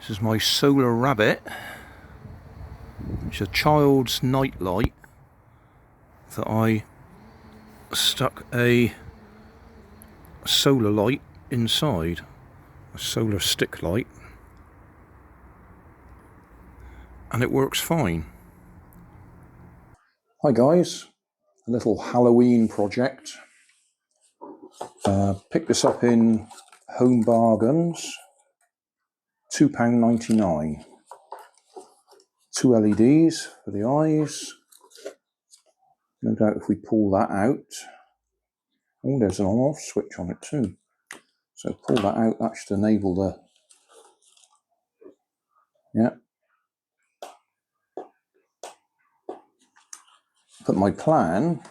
This is my solar rabbit, which is a child's night light that I stuck a solar light inside, a solar stick light, and it works fine. Hi guys, a little Halloween project. Picked this up in Home Bargains, £2.99. 2 LEDs for the eyes. No doubt if we pull that out, oh, there's an on-off switch on it too. So pull that out, that should enable the, yeah. But my plan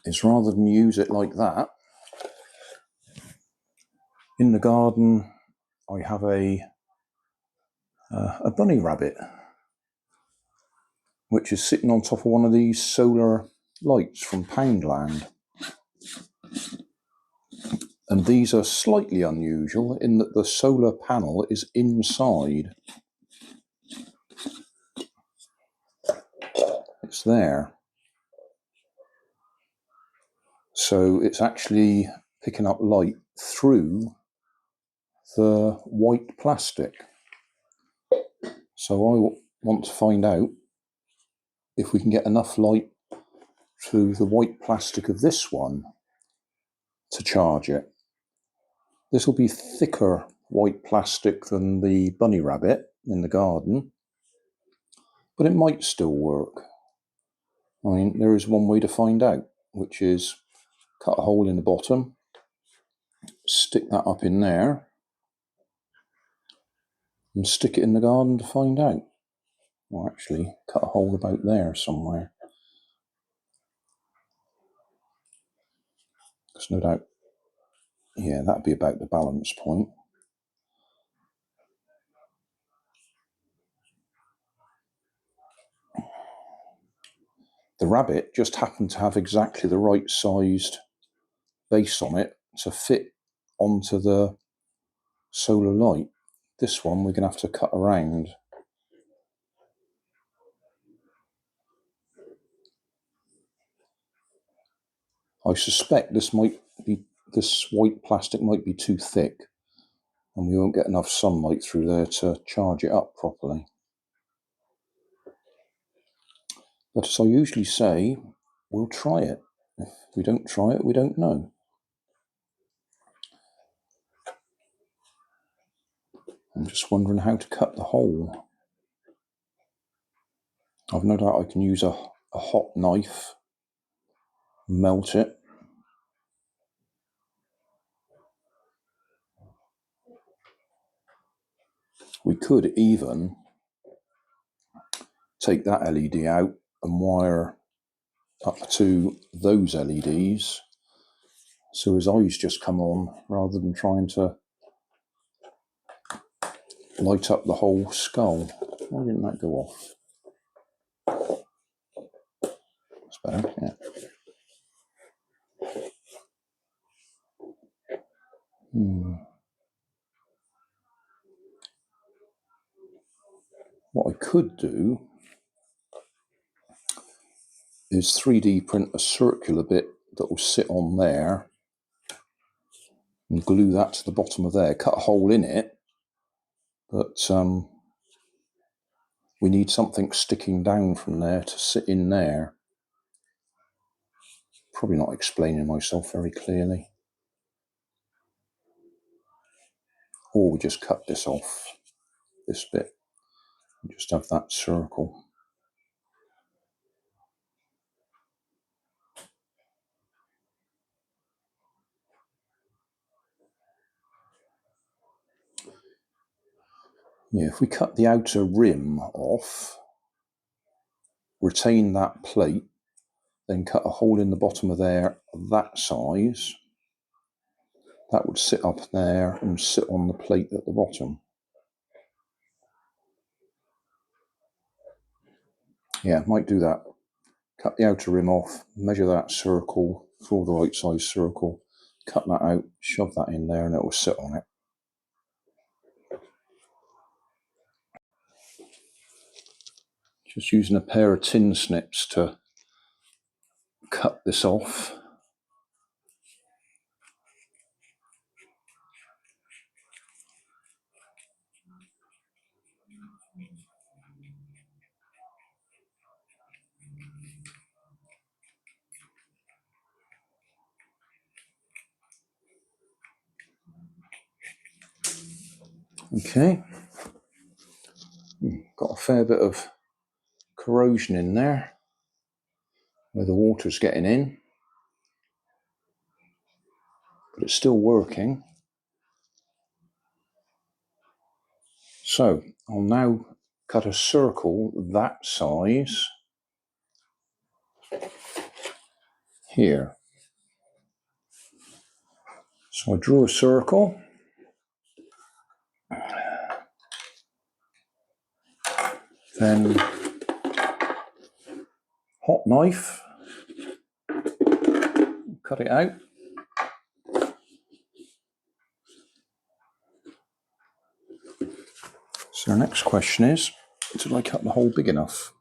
is, rather than use it like that, in the garden I have a bunny rabbit, which is sitting on top of one of these solar lights from Poundland. And these are slightly unusual in that the solar panel is inside. It's there. So it's actually picking up light through the white plastic. So I want to find out if we can get enough light through the white plastic of this one to charge it. This will be thicker white plastic than the bunny rabbit in the garden, but it might still work. I mean, there is one way to find out, which is cut a hole in the bottom, stick that up in there, and stick it in the garden to find out. Or actually, cut a hole about there somewhere. Because no doubt, yeah, that'd be about the balance point. The rabbit just happened to have exactly the right sized base on it to fit onto the solar light. This one we're going to have to cut around. I suspect this white plastic might be too thick, and we won't get enough sunlight through there to charge it up properly. But as I usually say, we'll try it. If we don't try it, we don't know. I'm just wondering how to cut the hole. I've no doubt I can use a hot knife, melt it. We could even take that LED out and wire up to those LEDs, so his eyes just come on rather than trying to light up the whole skull. Why didn't that go off? That's better, yeah. What I could do is 3D print a circular bit that will sit on there and glue that to the bottom of there, cut a hole in it, but we need something sticking down from there to sit in there. Probably not explaining myself very clearly. Or we just cut this off, this bit, and just have that circle. Yeah, if we cut the outer rim off, retain that plate, then cut a hole in the bottom of there that size, that would sit up there and sit on the plate at the bottom. Yeah, might do that. Cut the outer rim off, measure that circle, draw the right size circle, cut that out, shove that in there, and it will sit on it. Just using a pair of tin snips to cut this off. Okay, got a fair bit of corrosion in there where the water's getting in, but it's still working. So I'll now cut a circle that size here. So I drew a circle, then hot knife, cut it out. So the next question is, did I cut the hole big enough?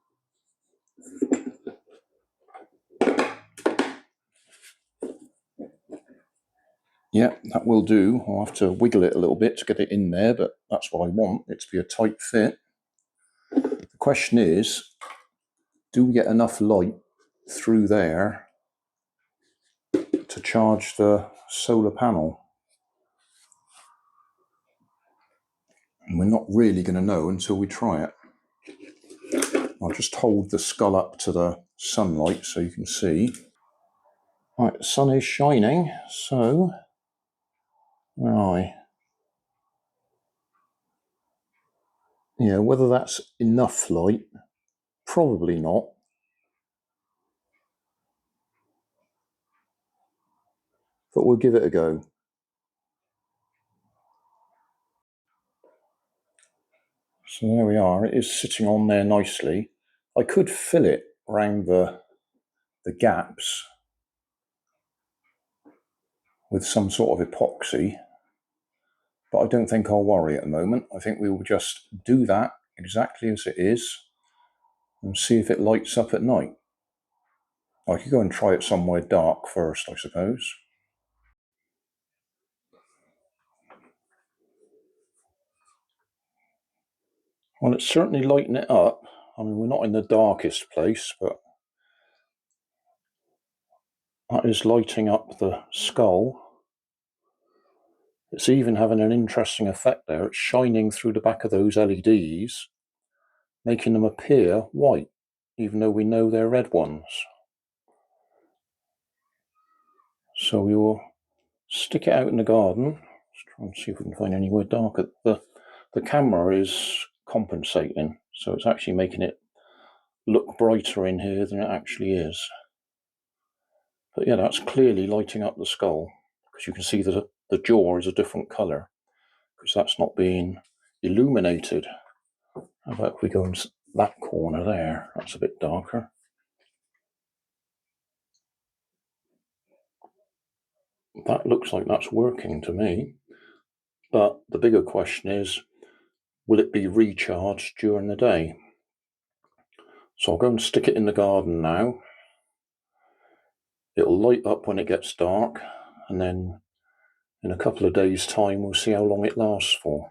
Yeah, that will do. I'll have to wiggle it a little bit to get it in there, but that's what I want, it to be a tight fit. The question is, do we get enough light through there to charge the solar panel? And we're not really going to know until we try it. I'll just hold the skull up to the sunlight so you can see. Right, the sun is shining, so where are I? Yeah, whether that's enough light, probably not. But we'll give it a go. So there we are, it is sitting on there nicely. I could fill it around the gaps with some sort of epoxy, but I don't think I'll worry at the moment. I think we will just do that exactly as it is and see if it lights up at night. I could go and try it somewhere dark first, I suppose. Well, it's certainly lighting it up. I mean, we're not in the darkest place, but that is lighting up the skull. It's even having an interesting effect there. It's shining through the back of those LEDs, making them appear white, even though we know they're red ones. So we will stick it out in the garden. Let's try and see if we can find anywhere darker. The camera is compensating, so it's actually making it look brighter in here than it actually is. But yeah, that's clearly lighting up the skull, because you can see that the jaw is a different colour, because that's not being illuminated. How about if we go in that corner there? That's a bit darker. That looks like that's working to me. But the bigger question is, will it be recharged during the day? So I'll go and stick it in the garden now. It'll light up when it gets dark, and then in a couple of days' time we'll see how long it lasts for.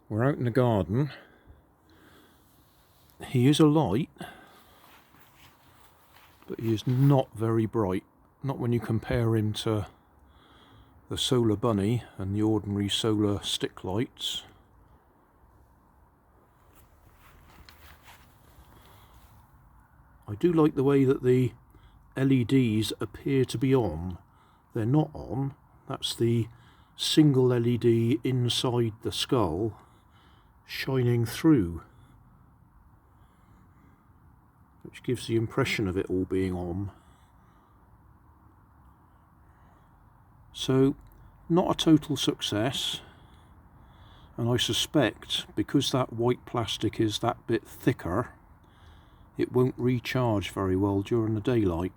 We're out in the garden. He is a light, but he is not very bright. Not when you compare him to the solar bunny and the ordinary solar stick lights. I do like the way that the LEDs appear to be on. They're not on. That's the single LED inside the skull shining through, which gives the impression of it all being on. So, not a total success, and I suspect because that white plastic is that bit thicker, it won't recharge very well during the daylight.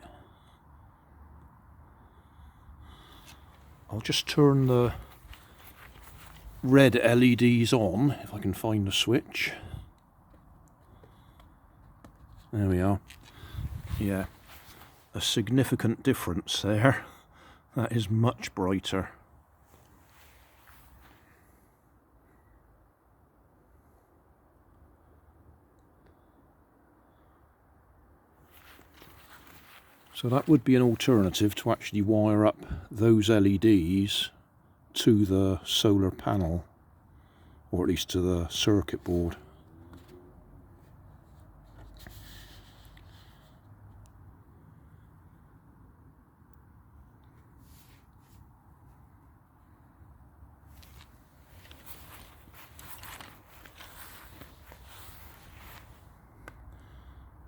I'll just turn the red LEDs on, if I can find the switch. There we are. Yeah, a significant difference there. That is much brighter. So that would be an alternative to actually wire up those LEDs to the solar panel, or at least to the circuit board.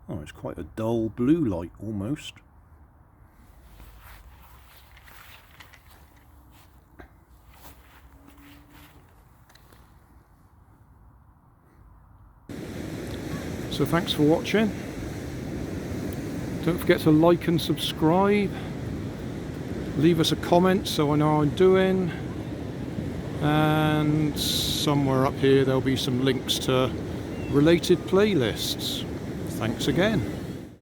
Oh, it's quite a dull blue light almost. So thanks for watching. Don't forget to like and subscribe. Leave us a comment so I know how I'm doing. And somewhere up here there'll be some links to related playlists. Thanks again.